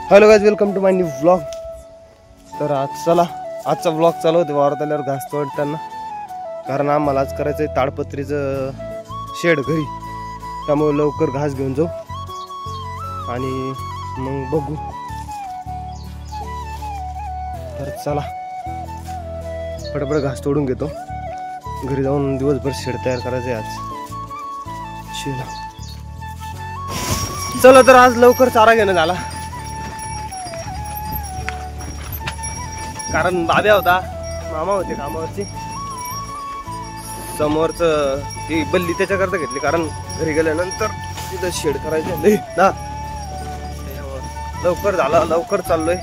Hello guys, welcome to my new vlog. तर आजचा vlog चालू होते वावरात आल्यावर घास तोडताना, कारण आम्हाला आज करायचं आहे ताडपत्रीचं शेड घरी, त्यामुळे लवकर घास घेऊन जाऊ आणि मग बघू। तर चला पटापट घास तोडून घेतो, घरी जाऊन दिवसभर शेड तयार करायचं आहे आज। चला तर आज लवकर चारा घेणं झाला, कारण बाब्या होता, मामा होते कामावरची, समोरच ती बल्ली त्याच्याकरता घेतली, कारण घरी गेल्यानंतर तिथं शेड करायचं ना। लवकर झाला, लवकर चाललोय।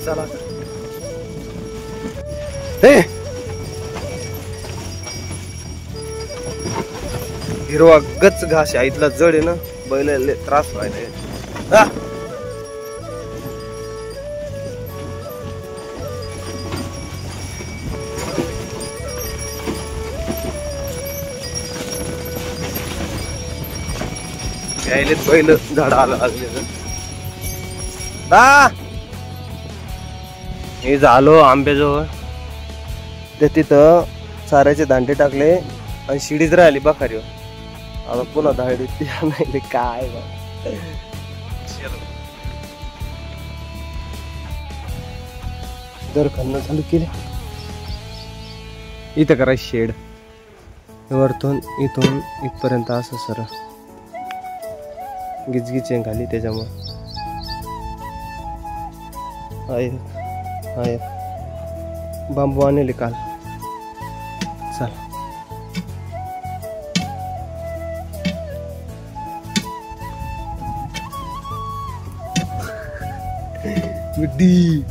चला हिरवा गच घास आहे, इथला जड आहे ना, बैल त्रास व्हायला। बैल झाडाला लागले हे झालो आंब्याजवळ, ते तिथं साऱ्याचे दांडे टाकले आणि शिडीच राहिली बखारीवर। आता पुन्हा धाडी नाही काय दर खाणं चालू केले। इथं करायचं शेड, वरतून इथून इथपर्यंत असं सर गिचगिच खाली, त्याच्यामुळे बांबू आणले काल। चल गुड्डी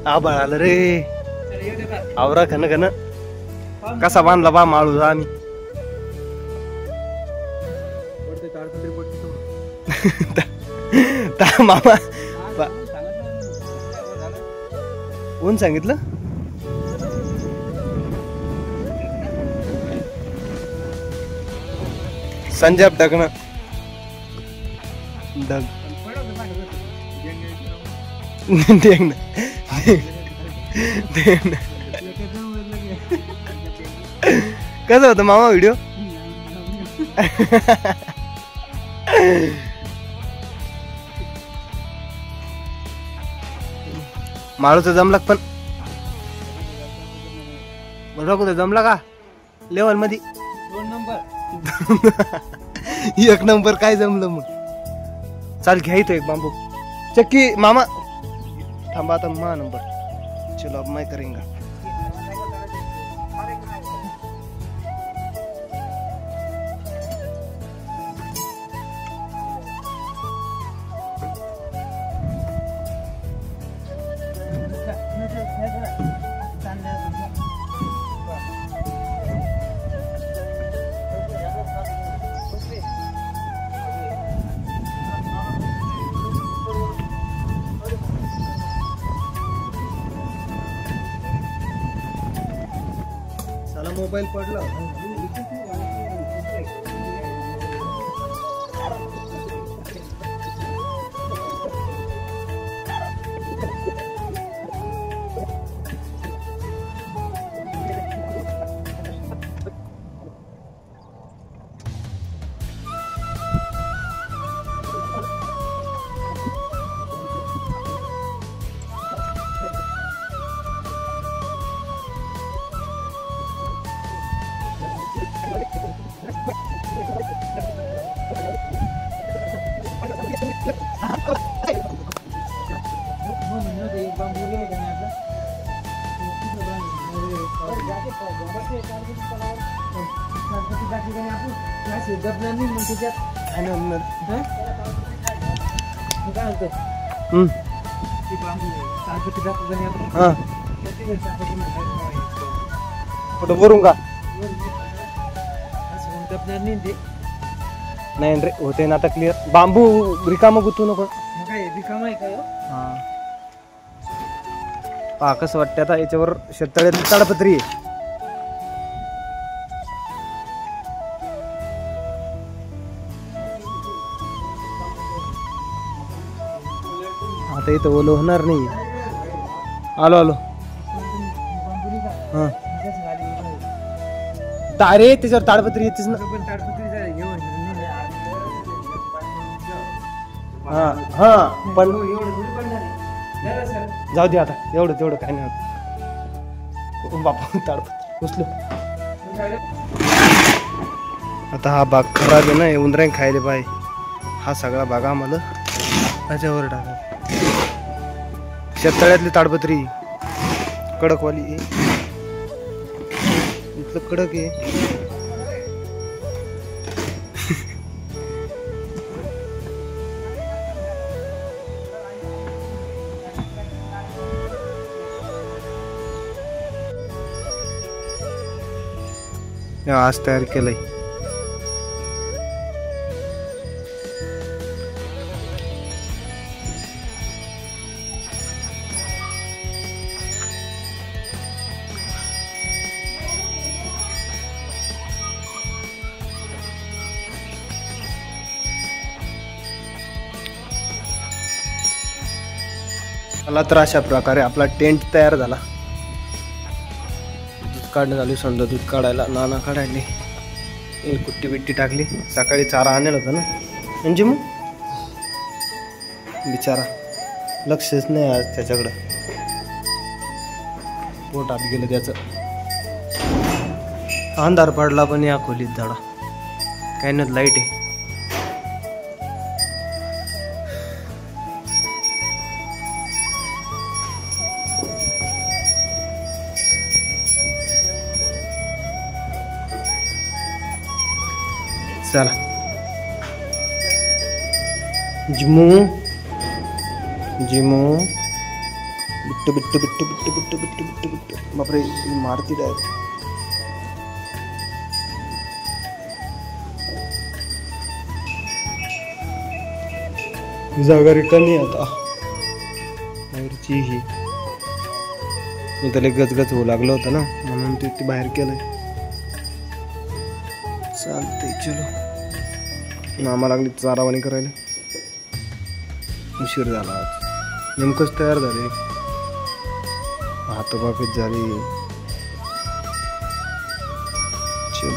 आभाळ आलं रे, आवरा खन खन कसा बांधला बा माळू आम्ही। मामा कोण सांगितलं? संजय टाकणं डग कसं होतं मामा व्हिडिओ? माळूचं जमला पण बघू जमला का लेवल मध्ये 2 नंबर 1 नंबर काय जमलं मग. चाल घ्यायचो एक बांबू चक्की मामा थांबा आता मा नंबर चलो अब मैं करेंगा. चला मोबाईल पडला. कुठं वरून का नाही रे होते ना आता क्लिअर. बांबू रिकामा गुतू नको. पहा कसं वाटतं आता याच्यावर शेततळ्यातली ताडपत्री आहे. आता इथं ओलं होणार नाही. आलो आलो. हा अरे त्याच्यावर ताडपत्री येतेच ना. हा हा पण जाऊ दे आता एवढं तेवढं काय नाही होत. बापा ताडपत्री उचलो. आता हा बाग खराब आहे ना उंदराने खायले पाय. हा सगळा बाग आम्हाला त्याच्यावर टाका. शेततळ्यातली ताडपत्री कडकवाली इथलं कडक आहे. आज तयार केलंय. मला तर अशा प्रकारे आपला टेंट तयार झाला. दूध काढणं झाली समजा. दूध काढायला नाना काढायले. कुट्टी बिट्टी टाकली. सकाळी चारा आणलं होता ना म्हणजे मग बिचारा लक्षच नाही आज त्याच्याकडं. पोटात गेलं त्याचं. अंधार पडला पण या खोलीत झाडा काही नाही. लाईट आहे. चला जिमू जिमू बिट्टू बिट्टू बिट्टू बिट्टू बिट्टू बिट्टू बिट्टू बिट्टू बापरे मारती डायरेक्ट. जागा रिकामी आता बाहेरची ही. मी त्याला गजगज होऊ लागलं होतं ना म्हणून ते बाहेर केलंय. चालतंय चलो. नामा लागली चारावाणी करायला. उशीर झाला आज. नेमकंच तयार झाले. हातोबापीच झाली. चल